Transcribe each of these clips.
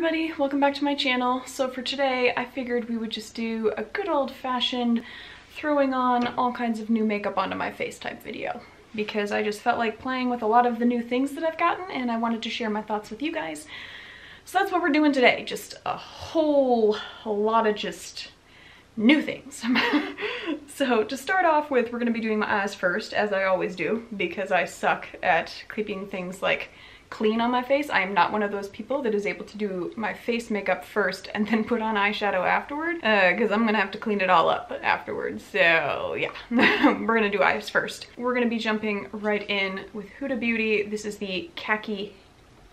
everybody, welcome back to my channel. So for today I figured we would just do a good old-fashioned throwing on all kinds of new makeup onto my face type video, because I just felt like playing with a lot of the new things that I've gotten and I wanted to share my thoughts with you guys. So that's what we're doing today, just a whole lot of just new things. So to start off with, we're going to be doing my eyes first, as I always do, because I suck at keeping things like clean on my face. I am not one of those people that is able to do my face makeup first and then put on eyeshadow afterward, because I'm gonna have to clean it all up afterwards. So yeah, we're gonna do eyes first. We're gonna be jumping right in with Huda Beauty. This is the Khaki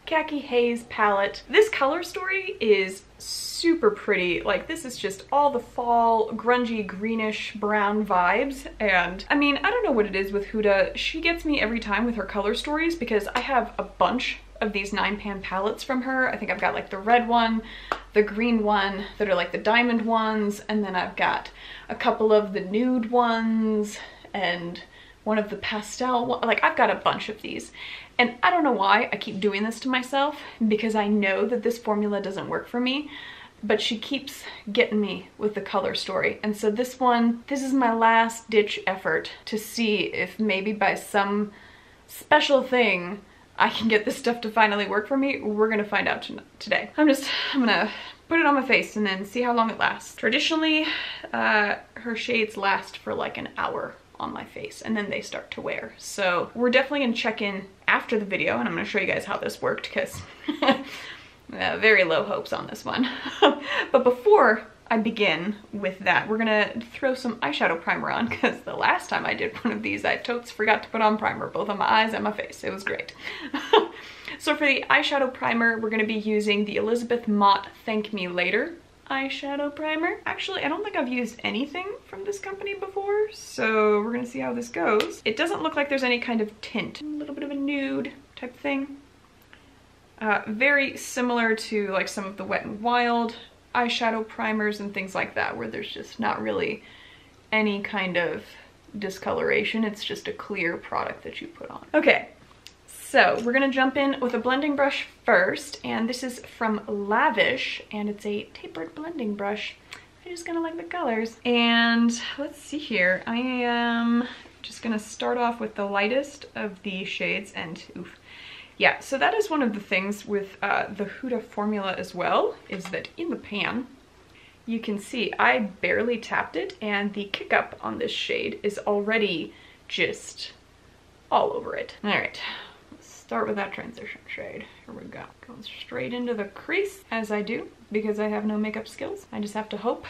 Haze palette. This color story is super pretty. Like, this is just all the fall grungy greenish brown vibes, and I mean, I don't know what it is with Huda. She gets me every time with her color stories, because I have a bunch of these 9-pan palettes from her. I think I've got like the red one, the green one that are like the diamond ones, and then I've got a couple of the nude ones and one of the pastel one. Like, I've got a bunch of these. And I don't know why I keep doing this to myself, because I know that this formula doesn't work for me, but she keeps getting me with the color story. And so this is my last ditch effort to see if maybe by some special thing I can get this stuff to finally work for me. We're gonna find out today. I'm gonna put it on my face and then see how long it lasts. Traditionally, her shades last for like an hour on my face and then they start to wear. So we're definitely gonna check in after the video and I'm gonna show you guys how this worked, because very low hopes on this one. But before I begin with that, we're gonna throw some eyeshadow primer on, because the last time I did one of these I totes forgot to put on primer, both on my eyes and my face. It was great. So for the eyeshadow primer, we're gonna be using the Elizabeth Mott Thank Me Later eyeshadow primer. Actually, I don't think I've used anything from this company before, so we're gonna see how this goes. It doesn't look like there's any kind of tint. A little bit of a nude type thing. Very similar to like some of the Wet n Wild eyeshadow primers and things like that, where there's just not really any kind of discoloration. It's just a clear product that you put on. Okay. So we're gonna jump in with a blending brush first, and this is from Lavish, and it's a tapered blending brush. I just kind of like the colors. And let's see here. I am just gonna start off with the lightest of the shades, and oof. Yeah, so that is one of the things with the Huda formula as well, is that in the pan, you can see I barely tapped it, and the kick up on this shade is already just all over it. All right. Start with that transition shade. Here we go. Going straight into the crease, as I do, because I have no makeup skills. I just have to hope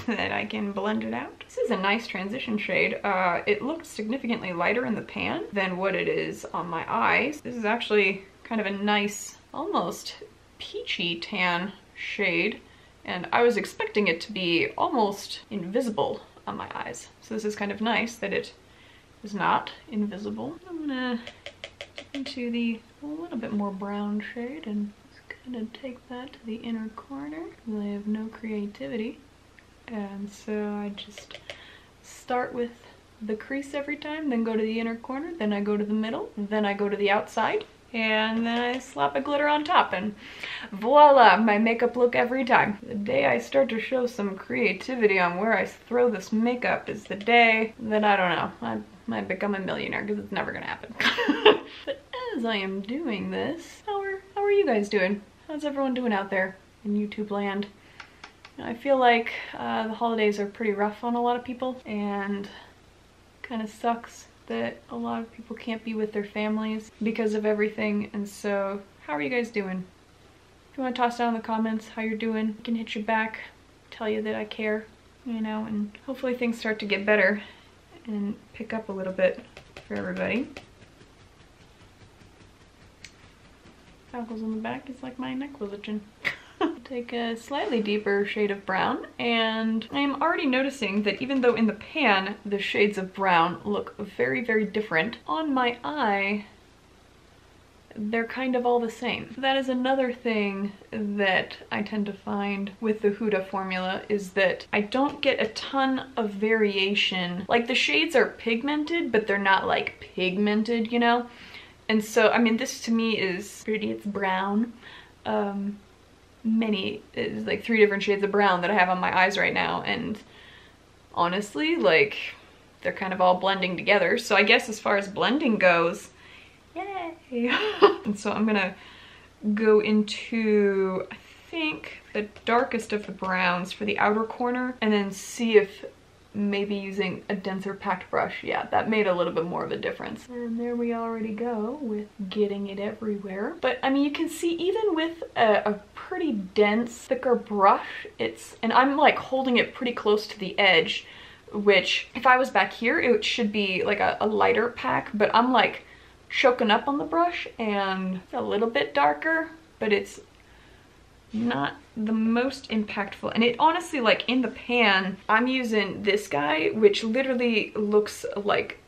that I can blend it out. This is a nice transition shade. It looked significantly lighter in the pan than what it is on my eyes. This is actually kind of a nice, almost peachy tan shade, and I was expecting it to be almost invisible on my eyes. So this is kind of nice that it is not invisible. I'm gonna into the a little bit more brown shade and just kind of take that to the inner corner. I have no creativity, and so I just start with the crease every time, then go to the inner corner, then I go to the middle, then I go to the outside, and then I slap a glitter on top, and voila, my makeup look every time. The day I start to show some creativity on where I throw this makeup is the day that, I don't know, I might become a millionaire, because it's never gonna happen. But as I am doing this, how are you guys doing? How's everyone doing out there in YouTube land? I feel like the holidays are pretty rough on a lot of people, and kind of sucks that a lot of people can't be with their families because of everything. And so how are you guys doing? If you want to toss down in the comments how you're doing, I can hit you back, tell you that I care, you know, and hopefully things start to get better and pick up a little bit for everybody. Freckles on the back is like my neck was itching. Take a slightly deeper shade of brown, and I am already noticing that even though in the pan the shades of brown look very, very different, on my eye they're kind of all the same. That is another thing that I tend to find with the Huda formula, is that I don't get a ton of variation. Like, the shades are pigmented, but they're not like pigmented, you know? And so, I mean, this to me is pretty, it's brown. many, it's like 3 different shades of brown that I have on my eyes right now, and honestly, like, they're kind of all blending together. So I guess as far as blending goes, yay! And so I'm gonna go into, I think, the darkest of the browns for the outer corner, and then see if maybe using a denser packed brush, yeah, that made a little bit more of a difference. And there we already go with getting it everywhere. But I mean, you can see even with a pretty dense, thicker brush, and I'm like holding it pretty close to the edge, which if I was back here, it should be like a lighter pack, but I'm like choking up on the brush and it's a little bit darker, but it's not the most impactful. And it honestly, like in the pan, I'm using this guy, which literally looks like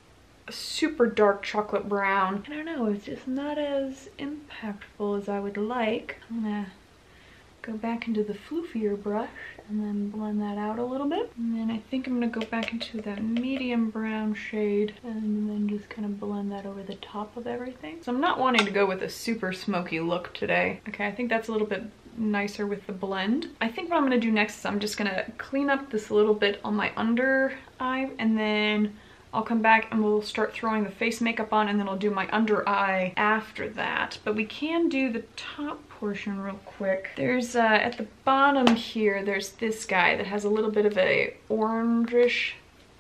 a super dark chocolate brown. I don't know, it's just not as impactful as I would like. I'm gonna go back into the floofier brush and then blend that out a little bit. And then I think I'm gonna go back into that medium brown shade and then just kind of blend that over the top of everything. So I'm not wanting to go with a super smoky look today. Okay, I think that's a little bit nicer with the blend. I think what I'm gonna do next is I'm just gonna clean up this a little bit on my under eye, and then I'll come back and we'll start throwing the face makeup on, and then I'll do my under eye after that. But we can do the top portion real quick. There's at the bottom here, there's this guy that has a little bit of a orangish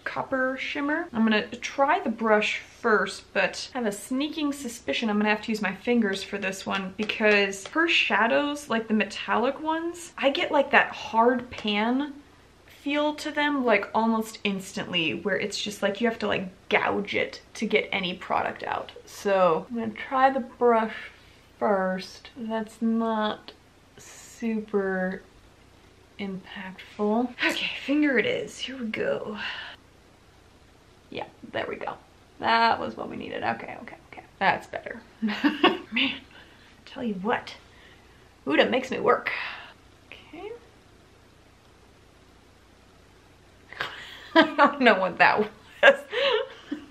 copper shimmer. I'm gonna try the brush first, but I have a sneaking suspicion I'm gonna have to use my fingers for this one, because her shadows, like the metallic ones, I get like that hard pan feel to them like almost instantly, where it's just like you have to like gouge it to get any product out. So I'm gonna try the brush first. That's not super impactful. Okay, finger it is. Here we go. Yeah, there we go. That was what we needed. Okay. That's better. Man, tell you what, Huda makes me work. Okay. I don't know what that was. Oh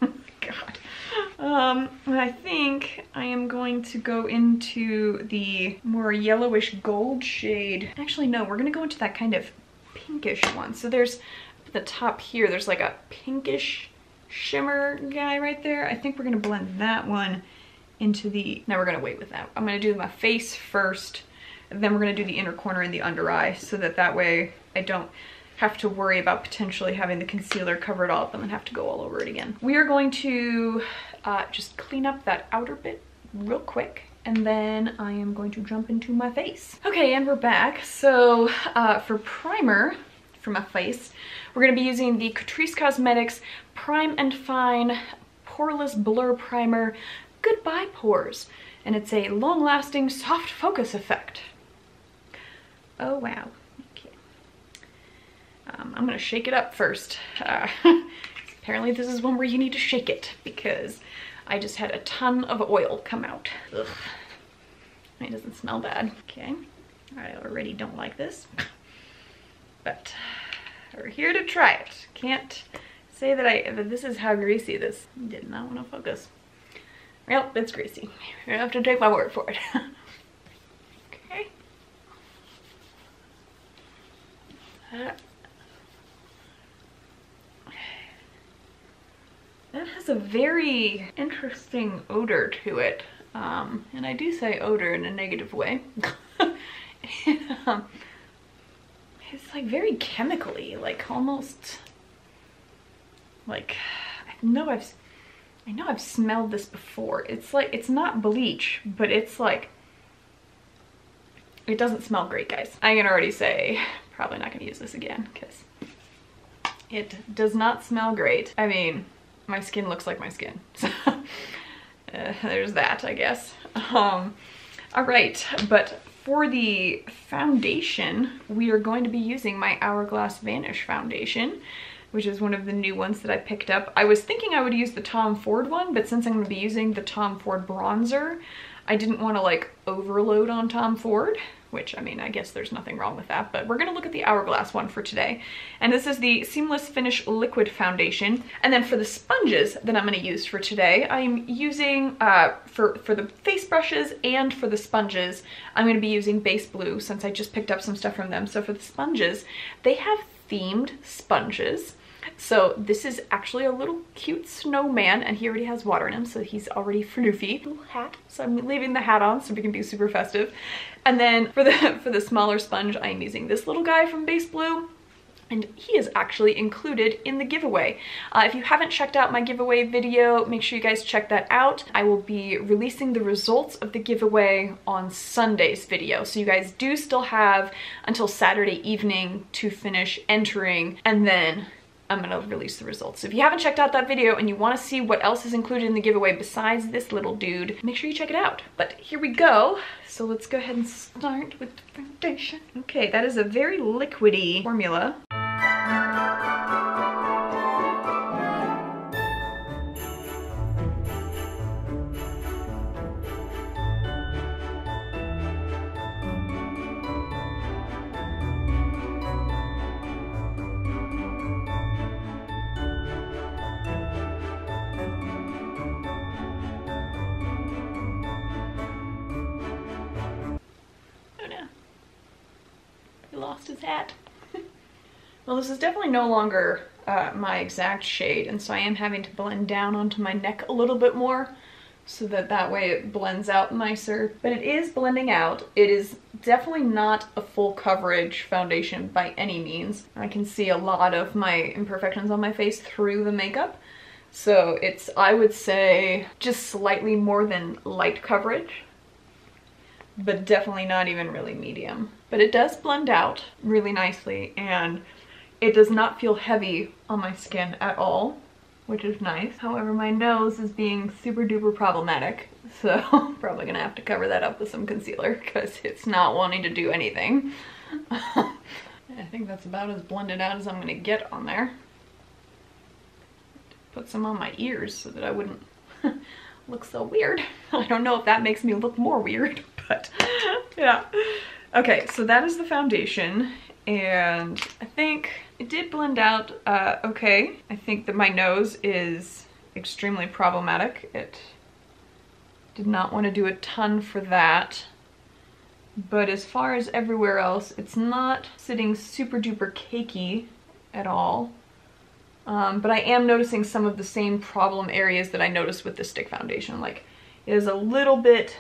my God. I think I am going to go into the more yellowish gold shade. Actually, no, we're gonna go into that kind of pinkish one. So there's, at the top here, there's like a pinkish shimmer guy right there. I think we're gonna blend that one into the, no, we're gonna wait with that. I'm gonna do my face first, and then we're gonna do the inner corner and the under eye, so that way I don't have to worry about potentially having the concealer cover it all up and then have to go all over it again. We are going to just clean up that outer bit real quick, and then I am going to jump into my face. Okay, and we're back. So for primer for my face, we're gonna be using the Catrice Cosmetics Prime and Fine Poreless Blur Primer, Goodbye Pores. And it's a long-lasting soft focus effect. Oh, wow. Okay. I'm gonna shake it up first. Apparently this is one where you need to shake it, because I just had a ton of oil come out. Ugh. It doesn't smell bad. Okay. I already don't like this. But we're here to try it. Can't say that this is how greasy this did not want to focus. Well, it's greasy. You have to take my word for it. Okay. That has a very interesting odor to it. And I do say odor in a negative way. It's like very chemically, like almost like, I know I've smelled this before. It's like, it's not bleach, but it's like, it doesn't smell great, guys. I can already say, probably not gonna use this again, because it does not smell great. I mean, my skin looks like my skin. So there's that, I guess. All right, but for the foundation, we are going to be using my Hourglass Vanish foundation, which is one of the new ones that I picked up. I was thinking I would use the Tom Ford one, but since I'm gonna be using the Tom Ford bronzer, I didn't want to like overload on Tom Ford, which I mean, I guess there's nothing wrong with that, but we're gonna look at the Hourglass one for today. And this is the Seamless Finish Liquid Foundation. And then for the sponges that I'm gonna use for today, I'm using, for the face brushes and for the sponges, I'm gonna be using Base Blue since I just picked up some stuff from them. So for the sponges, they have themed sponges. So this is actually a little cute snowman, and he already has water in him, so he's already floofy. Little hat, so I'm leaving the hat on so we can be super festive. And then for the smaller sponge, I'm using this little guy from Base Blue, and he is actually included in the giveaway. If you haven't checked out my giveaway video, make sure you guys check that out. I will be releasing the results of the giveaway on Sunday's video, so you guys do still have until Saturday evening to finish entering, and then I'm gonna release the results. So if you haven't checked out that video and you wanna see what else is included in the giveaway besides this little dude, make sure you check it out. But here we go. So let's go ahead and start with the foundation. Okay, that is a very liquidy formula. Lost his hat. Well, this is definitely no longer my exact shade, and so I am having to blend down onto my neck a little bit more so that way it blends out nicer. But it is blending out. It is definitely not a full coverage foundation by any means. I can see a lot of my imperfections on my face through the makeup. So it's, I would say, just slightly more than light coverage, but definitely not even really medium. But it does blend out really nicely, and it does not feel heavy on my skin at all, which is nice. However, my nose is being super duper problematic, so I'm probably gonna have to cover that up with some concealer because it's not wanting to do anything. I think that's about as blended out as I'm gonna get on there. Put some on my ears so that I wouldn't look so weird. I don't know if that makes me look more weird, but yeah. Okay, so that is the foundation, and I think it did blend out okay. I think that my nose is extremely problematic. It did not want to do a ton for that, but as far as everywhere else, it's not sitting super duper cakey at all. But I am noticing some of the same problem areas that I noticed with the stick foundation. Like, it is a little bit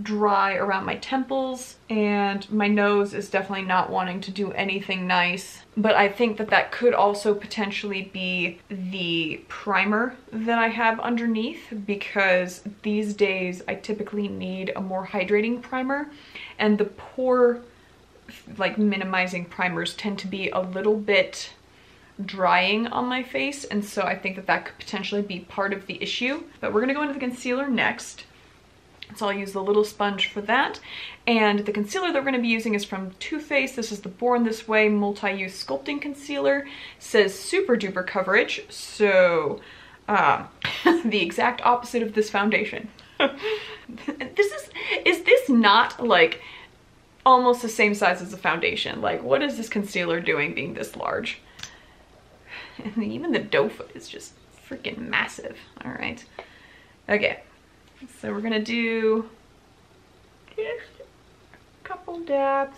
dry around my temples, and my nose is definitely not wanting to do anything nice. But I think that that could also potentially be the primer that I have underneath, because these days I typically need a more hydrating primer, and the pore, like, minimizing primers tend to be a little bit drying on my face, and so I think that that could potentially be part of the issue. But we're gonna go into the concealer next. So I'll use the little sponge for that. And the concealer that we're going to be using is from Too Faced. This is the Born This Way Multi-Use Sculpting Concealer. It says super duper coverage, so the exact opposite of this foundation. Is this not like almost the same size as the foundation? Like, what is this concealer doing being this large? And even the doe foot is just freaking massive. All right. Okay. So we're gonna do just a couple dabs,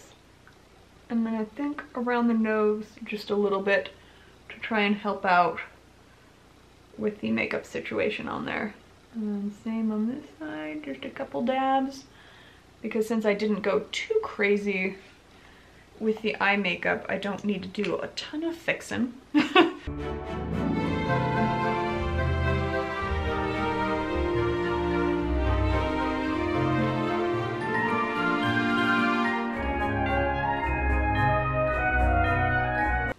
and then I think around the nose just a little bit to try and help out with the makeup situation on there. And then same on this side, just a couple dabs, because since I didn't go too crazy with the eye makeup, I don't need to do a ton of fixing.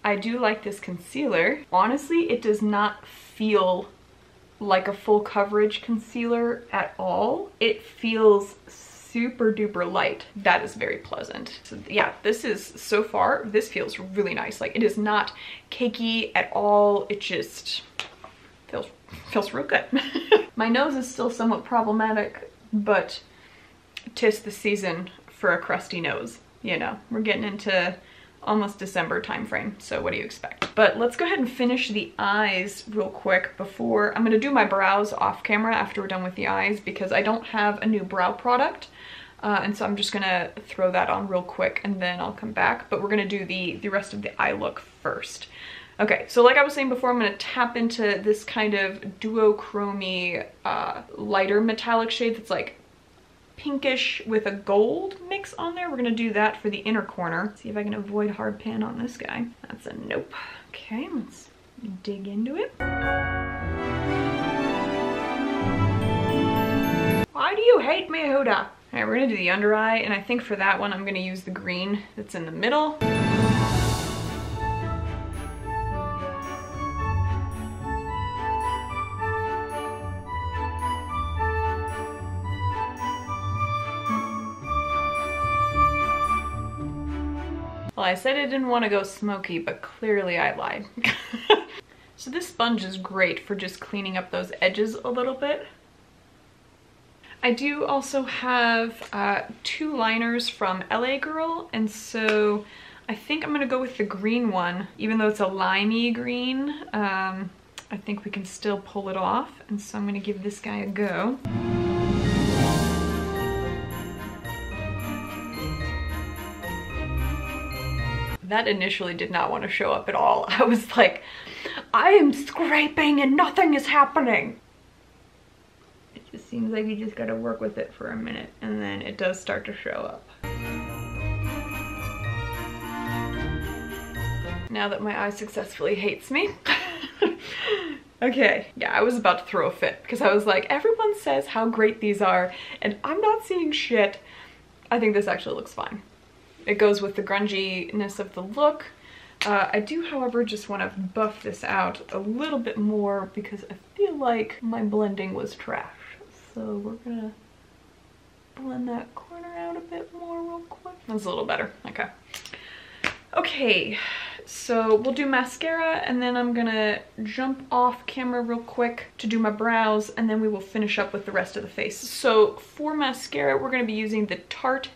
I do like this concealer. Honestly, it does not feel like a full coverage concealer at all. It feels super duper light. That is very pleasant. So yeah, this is, so far, this feels really nice. Like, it is not cakey at all. It just feels real good. My nose is still somewhat problematic, but 'tis the season for a crusty nose. You know, we're getting into almost December time frame, so what do you expect? But let's go ahead and finish the eyes real quick before I'm gonna do my brows off camera after we're done with the eyes, because I don't have a new brow product. And so I'm just gonna throw that on real quick and then I'll come back. But we're gonna do the rest of the eye look first. Okay, so like I was saying before, I'm gonna tap into this kind of duochromy lighter metallic shade that's like pinkish with a gold mix on there. We're gonna do that for the inner corner. See if I can avoid hard pan on this guy. That's a nope. Okay, let's dig into it. Why do you hate me, Huda? All right, we're gonna do the under eye, and I think for that one I'm gonna use the green that's in the middle. Well, I said I didn't want to go smoky, but clearly I lied. So this sponge is great for just cleaning up those edges a little bit. I do also have 2 liners from LA Girl, and so I think I'm gonna go with the green one. Even though it's a limey green, I think we can still pull it off, and so I'm gonna give this guy a go. That initially did not want to show up at all. I was like, I am scraping and nothing is happening. It just seems like you just gotta work with it for a minute and then it does start to show up. Now that my eye successfully hates me. Okay, yeah, I was about to throw a fit because I was like, everyone says how great these are and I'm not seeing shit. I think this actually looks fine. It goes with the grunginess of the look. I do, however, just want to buff this out a little bit more because I feel like my blending was trash. So we're gonna blend that corner out a bit more real quick. That's a little better, okay. Okay, so we'll do mascara and then I'm gonna jump off camera real quick to do my brows and then we will finish up with the rest of the face. So for mascara, we're gonna be using the Tarte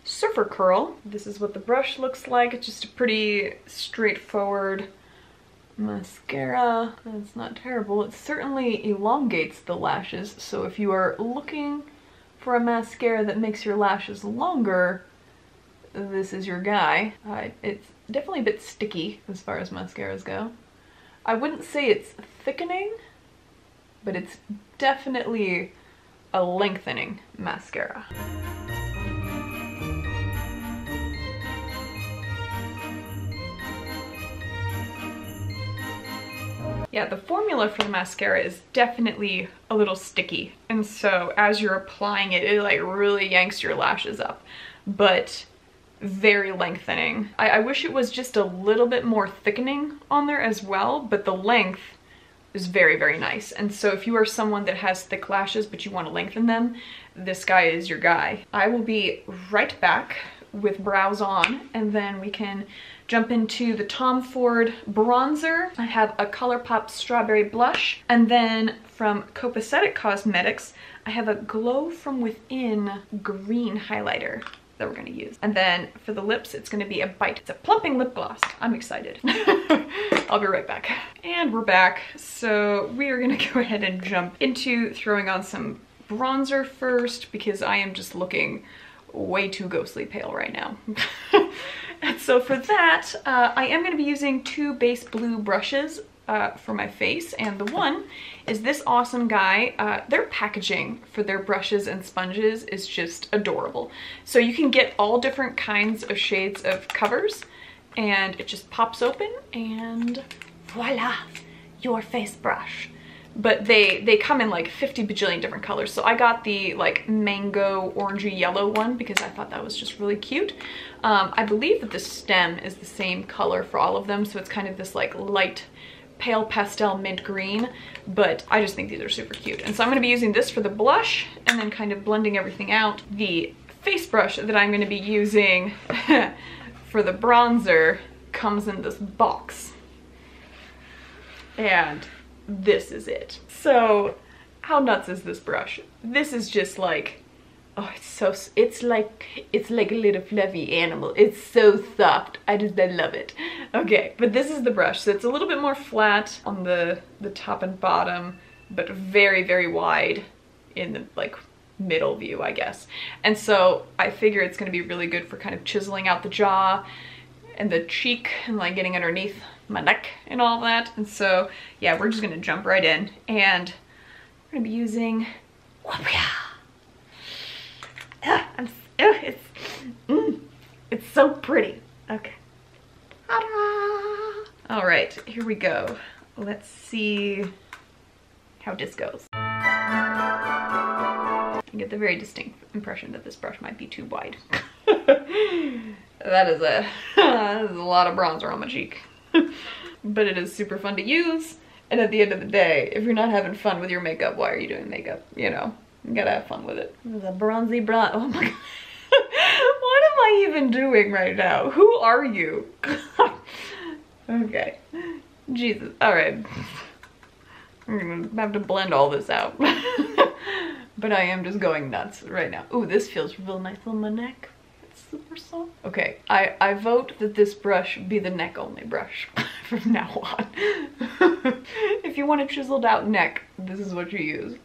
Surfer Curl. This is what the brush looks like. It's just a pretty straightforward mascara. It's not terrible. It certainly elongates the lashes. So if you are looking for a mascara that makes your lashes longer, this is your guy. It's definitely a bit sticky as far as mascaras go. I wouldn't say it's thickening, but it's definitely a lengthening mascara. Yeah, the formula for the mascara is definitely a little sticky, and so as you're applying it, it like really yanks your lashes up, but very lengthening. I wish it was just a little bit more thickening on there as well, but the length is very, very nice. And so if you are someone that has thick lashes but you want to lengthen them, this guy is your guy. I will be right back with brows on and then we can jump into the Tom Ford bronzer. I have a Colourpop strawberry blush, and then from Copacetic Cosmetics I have a Glow From Within green highlighter that we're gonna use. And then for the lips, it's gonna be a Bite. It's a plumping lip gloss. I'm excited. I'll be right back. And we're back. So we are gonna go ahead and jump into throwing on some bronzer first because I am just looking way too ghostly pale right now. And so for that, I am gonna be using 2 base blue brushes for my face, and the one is this awesome guy. Their packaging for their brushes and sponges is just adorable. So you can get all different kinds of shades of covers and it just pops open and voila, your face brush. But they come in like 50 bajillion different colors. So I got the like mango orangey yellow one because I thought that was just really cute. I believe that the stem is the same color for all of them, so it's kind of this like light pale pastel mint green, but I just think these are super cute. And so I'm gonna be using this for the blush and then kind of blending everything out. The face brush that I'm gonna be using for the bronzer comes in this box. And this is it. So how nuts is this brush? This is just like Oh, it's like a little fluffy animal. It's so soft. I love it. Okay, but this is the brush. So it's a little bit more flat on the top and bottom, but very, very wide in the like middle view, I guess. And so I figure it's gonna be really good for kind of chiseling out the jaw and the cheek and like getting underneath my neck and all that. And so yeah, we're just gonna jump right in, and we're gonna be using it's so pretty. Okay. All right, here we go. Let's see how this goes. I get the very distinct impression that this brush might be too wide. that is a lot of bronzer on my cheek. But it is super fun to use. And at the end of the day, if you're not having fun with your makeup, why are you doing makeup? You know, you gotta have fun with it. This is a bronzy bronze. Oh my god. What am I even doing right now? Who are you? Okay. Jesus. Alright. I'm gonna have to blend all this out. But I am just going nuts right now. Ooh, this feels real nice on my neck. It's super soft. Okay, I vote that this brush be the neck only brush from now on. If you want a chiseled out neck, this is what you use.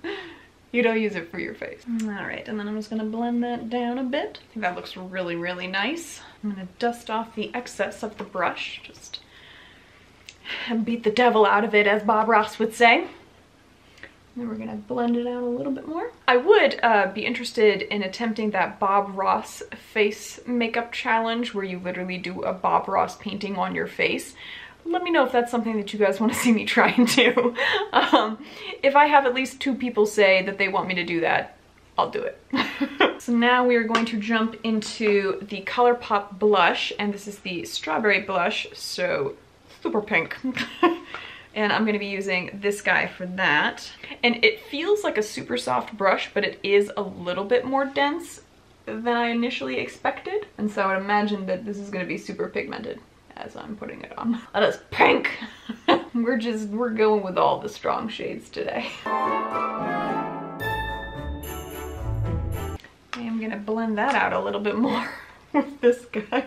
You don't use it for your face. All right, and then I'm just gonna blend that down a bit. I think that looks really, really nice. I'm gonna dust off the excess of the brush, just beat the devil out of it, as Bob Ross would say. Then we're gonna blend it out a little bit more. I would be interested in attempting that Bob Ross face makeup challenge where you literally do a Bob Ross painting on your face. Let me know if that's something that you guys want to see me try and do. If I have at least 2 people say that they want me to do that, I'll do it. So now we are going to jump into the Colourpop blush, and this is the strawberry blush, so super pink. And I'm gonna be using this guy for that. And it feels like a super soft brush, but it is a little bit more dense than I initially expected. And so I would imagine that this is gonna be super pigmented as I'm putting it on. That is pink. We're going with all the strong shades today. I am gonna blend that out a little bit more with this guy.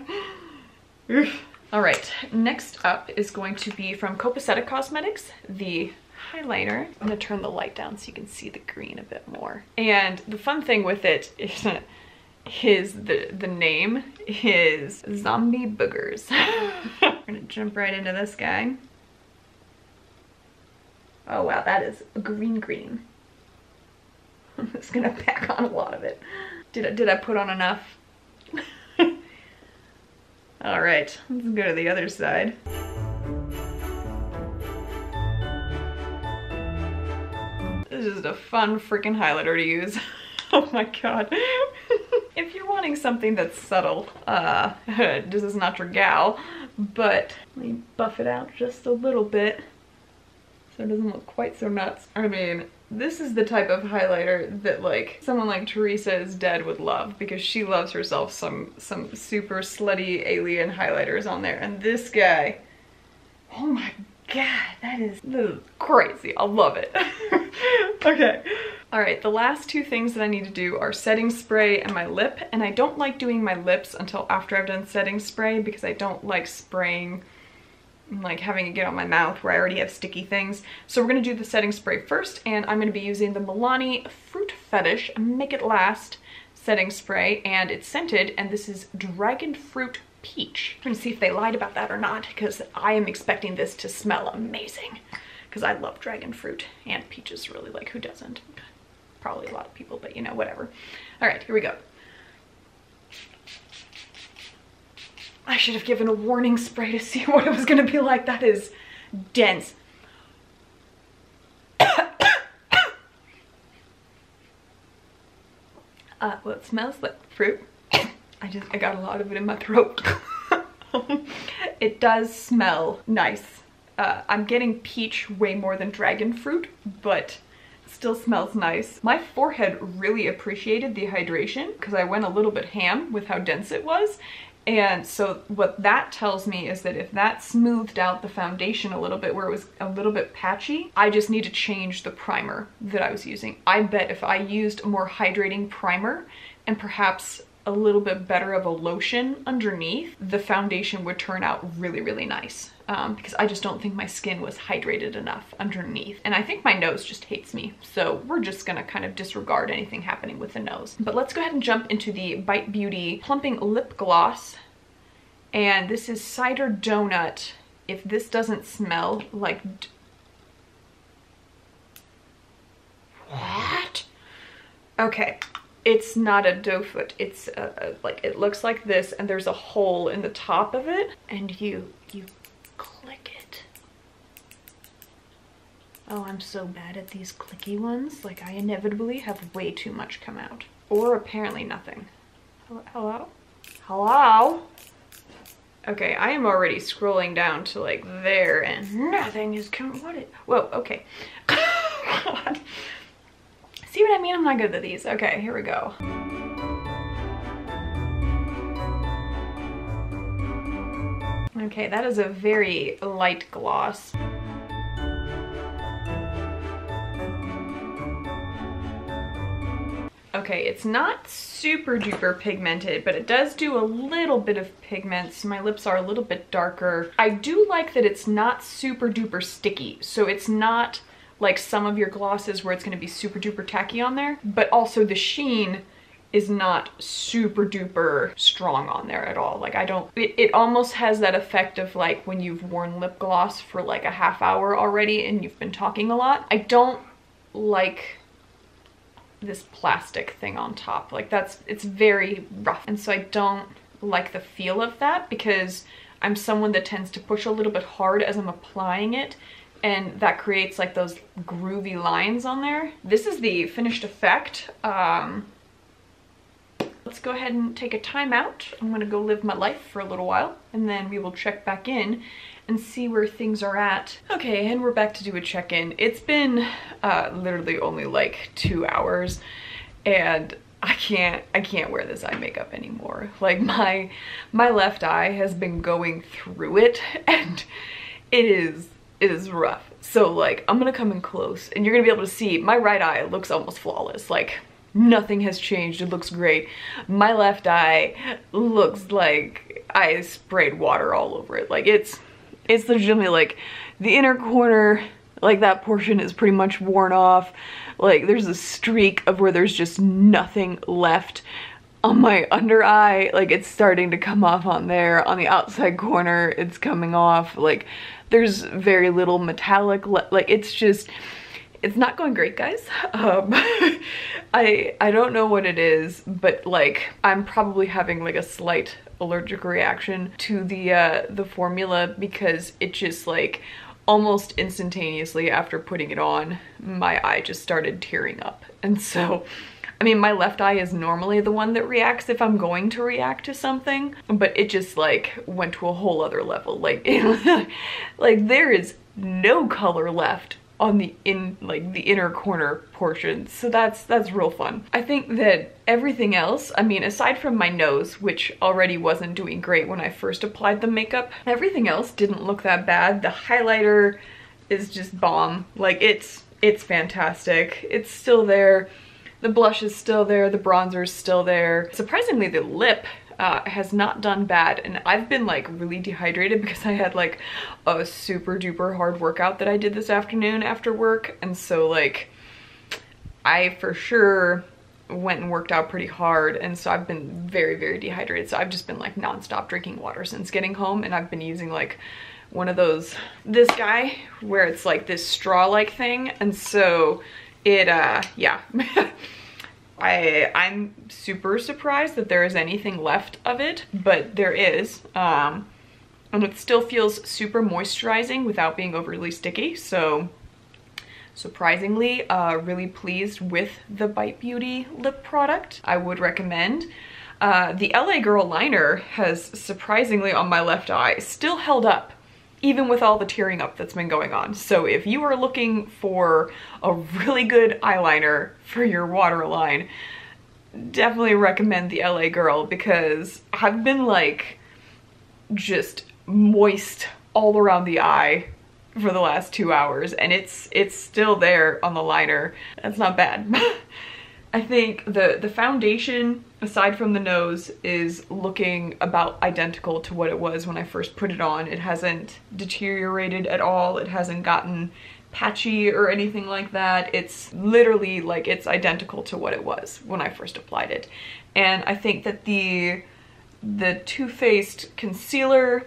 All right, next up is going to be from Copacetic Cosmetics, the highlighter. I'm gonna turn the light down so you can see the green a bit more. And the fun thing with it is the name is Zombie Boogers. I'm gonna jump right into this guy. Oh wow, that is green. I'm just gonna pack on a lot of it. Did I put on enough? All right, let's go to the other side. This is just a fun freaking highlighter to use. Oh my god. If you're wanting something that's subtle, this is not your gal, but let me buff it out just a little bit so it doesn't look quite so nuts. I mean, this is the type of highlighter that like someone like Teresa is Dead would love, because she loves herself some super slutty alien highlighters on there. And this guy, oh my god, this is crazy. I love it. Okay. All right, the last 2 things that I need to do are setting spray and my lip. And I don't like doing my lips until after I've done setting spray, because I don't like spraying, like having it get on my mouth where I already have sticky things. So we're gonna do the setting spray first, and I'm gonna be using the Milani Fruit Fetish Make It Last setting spray, and it's scented, and this is Dragon Fruit Peach. I'm gonna see if they lied about that or not, because I am expecting this to smell amazing, because I love dragon fruit and peaches, really. Like, who doesn't? Probably a lot of people, but you know, whatever. All right, here we go. I should have given a warning spray to see what it was gonna be like. That is dense. Well, it smells like fruit. I got a lot of it in my throat. It does smell nice. I'm getting peach way more than dragon fruit, but still smells nice. My forehead really appreciated the hydration because I went a little bit ham with how dense it was. And so what that tells me is that if that smoothed out the foundation a little bit where it was a little bit patchy, I just need to change the primer that I was using. I bet if I used a more hydrating primer, and perhaps a little bit better of a lotion underneath, the foundation would turn out really, really nice. Because I just don't think my skin was hydrated enough underneath. And I think my nose just hates me. So we're just gonna kind of disregard anything happening with the nose. But let's go ahead and jump into the Bite Beauty Plumping Lip Gloss. And this is Cider Donut. If this doesn't smell like... What? Okay. It's not a doe foot. It's like, it looks like this, and there's a hole in the top of it, and you click it. Oh, I'm so bad at these clicky ones. Like, I inevitably have way too much come out. Or apparently nothing. Hello? Hello? Okay, I am already scrolling down to like there, and nothing is coming. What it? Whoa, okay. God. See what I mean? I'm not good at these. Okay, here we go. Okay, that is a very light gloss. Okay, it's not super duper pigmented, but it does do a little bit of pigments. My lips are a little bit darker. I do like that it's not super duper sticky, so it's not like some of your glosses where it's going to be super duper tacky on there, but also the sheen is not super duper strong on there at all. Like, I don't, it almost has that effect of like when you've worn lip gloss for like a half hour already and you've been talking a lot. I don't like this plastic thing on top. Like, it's very rough, and so I don't like the feel of that because I'm someone that tends to push a little bit hard as I'm applying it, and that creates like those groovy lines on there. This is the finished effect. Let's go ahead and take a time out. I'm gonna go live my life for a little while, and then we will check back in and see where things are at. Okay, and we're back to do a check-in. It's been literally only like 2 hours, and I can't wear this eye makeup anymore. Like, my left eye has been going through it, and it is rough. So like, I'm gonna come in close and you're gonna be able to see my right eye looks almost flawless. Like, nothing has changed. It looks great. My left eye looks like I sprayed water all over it. Like, it's legitimately like the inner corner, like that portion is pretty much worn off. Like, there's a streak of where there's just nothing left. On my under eye, like, it's starting to come off on there. On the outside corner, it's coming off. Like, there's very little metallic, like, it's not going great, guys. I don't know what it is, but like, I'm probably having like a slight allergic reaction to the formula, because it just like almost instantaneously after putting it on, my eye just started tearing up. And so, I mean, my left eye is normally the one that reacts if I'm going to react to something, but it just like went to a whole other level. Like, like there is no color left on the inner corner portion. So that's real fun. I think that everything else, I mean, aside from my nose, which already wasn't doing great when I first applied the makeup, everything else didn't look that bad. The highlighter is just bomb. Like, it's fantastic. It's still there. The blush is still there, the bronzer is still there. Surprisingly, the lip has not done bad, and I've been like really dehydrated because I had like a super duper hard workout that I did this afternoon after work, and so like I for sure went and worked out pretty hard, and so I've been very, very dehydrated. So I've just been like nonstop drinking water since getting home, and I've been using like one of those, this guy, where it's like this straw-like thing, and so it, yeah. I'm super surprised that there is anything left of it, but there is, and it still feels super moisturizing without being overly sticky, so surprisingly, really pleased with the Bite Beauty lip product. I would recommend. The LA Girl liner has surprisingly on my left eye still held up, even with all the tearing up that's been going on. So if you are looking for a really good eyeliner for your waterline, definitely recommend the LA Girl, because I've been like just moist all around the eye for the last 2 hours, and it's still there on the liner. That's not bad. I think the foundation, aside from the nose, is looking about identical to what it was when I first put it on. It hasn't deteriorated at all. It hasn't gotten patchy or anything like that. It's literally like it's identical to what it was when I first applied it. And I think that the Too Faced concealer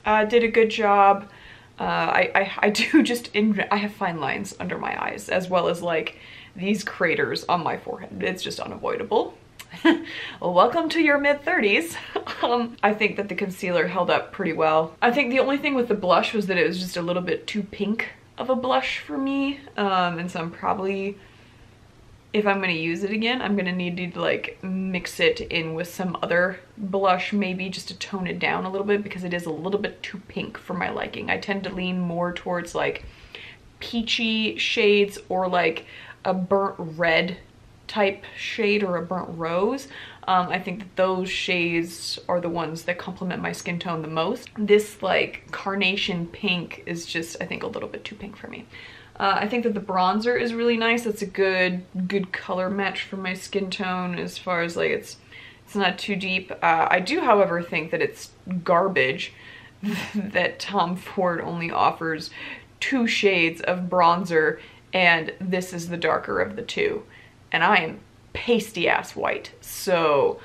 did a good job. I do just, I have fine lines under my eyes, as well as like these craters on my forehead. It's just unavoidable. Well, welcome to your mid-30s. I think that the concealer held up pretty well. I think the only thing with the blush was that it was just a little bit too pink of a blush for me. And so I'm probably, if I'm gonna use it again, I'm gonna need to like mix it in with some other blush, maybe just to tone it down a little bit, because it is a little bit too pink for my liking. I tend to lean more towards like peachy shades or like a burnt red type shade or a burnt rose. I think that those shades are the ones that complement my skin tone the most. This like carnation pink is just, I think, a little bit too pink for me. I think that the bronzer is really nice. It's a good color match for my skin tone, as far as like it's not too deep. I do, however, think that it's garbage that Tom Ford only offers 2 shades of bronzer, and this is the darker of the 2. And I am pasty ass white, so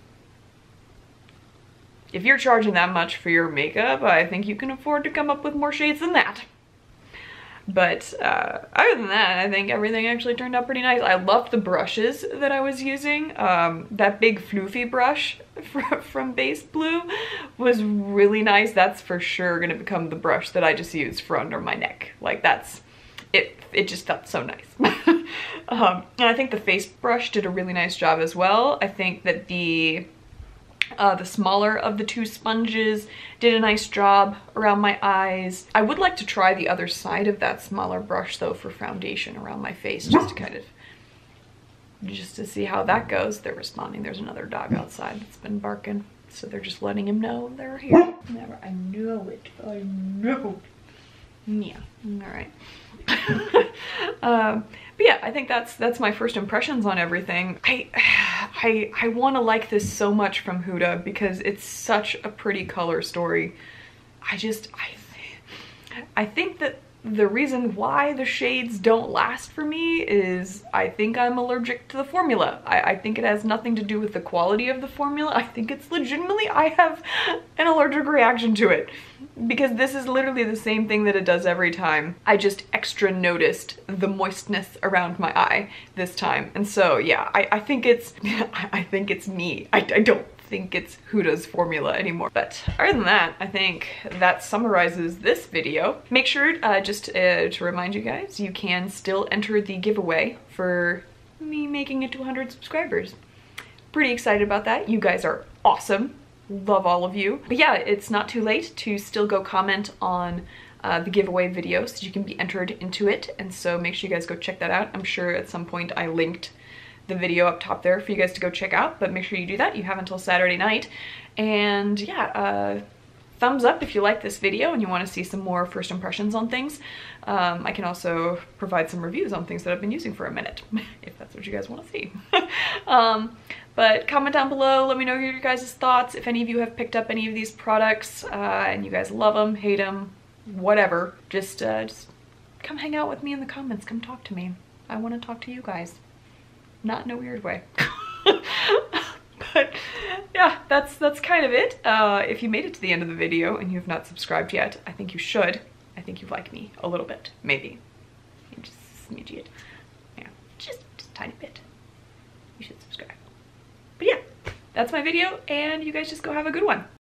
if you're charging that much for your makeup, I think you can afford to come up with more shades than that. But other than that, I think everything actually turned out pretty nice. I loved the brushes that I was using. That big floofy brush from Base Blue was really nice. That's for sure gonna become the brush that I just use for under my neck. Like that's, it just felt so nice. And I think the face brush did a really nice job as well. I think that the smaller of the 2 sponges did a nice job around my eyes. I would like to try the other side of that smaller brush though for foundation around my face, just to see how that goes. They're responding. There's another dog outside that's been barking, so they're just letting him know they're here. Never, I know it. I know. Yeah. All right. But yeah, I think that's my first impressions on everything. I want to like this so much from Huda because it's such a pretty color story. I think that the reason why the shades don't last for me is I think I'm allergic to the formula. I think it has nothing to do with the quality of the formula. I think it's legitimately, I have an allergic reaction to it. Because this is literally the same thing that it does every time. I just extra noticed the moistness around my eye this time. And so yeah, I think it's, I think it's me. I don't think it's Huda's formula anymore. But other than that, I think that summarizes this video. Make sure, just to remind you guys, you can still enter the giveaway for me making it to 100 subscribers. Pretty excited about that. You guys are awesome. Love all of you. But yeah, it's not too late to still go comment on the giveaway video so you can be entered into it. And so make sure you guys go check that out. I'm sure at some point I linked the video up top there for you guys to go check out, but make sure you do that. You have until Saturday night. And yeah, thumbs up if you like this video and you want to see some more first impressions on things. I can also provide some reviews on things that I've been using for a minute, if that's what you guys want to see. But comment down below, let me know your guys' thoughts, if any of you have picked up any of these products and you guys love them, hate them, whatever. Just come hang out with me in the comments, come talk to me. I want to talk to you guys. Not in a weird way. But yeah, that's kind of it. If you made it to the end of the video and you have not subscribed yet, I think you should. I think you like me a little bit, maybe. Just a smidget. Yeah, just a tiny bit. You should subscribe. But yeah, that's my video, and you guys just go have a good one.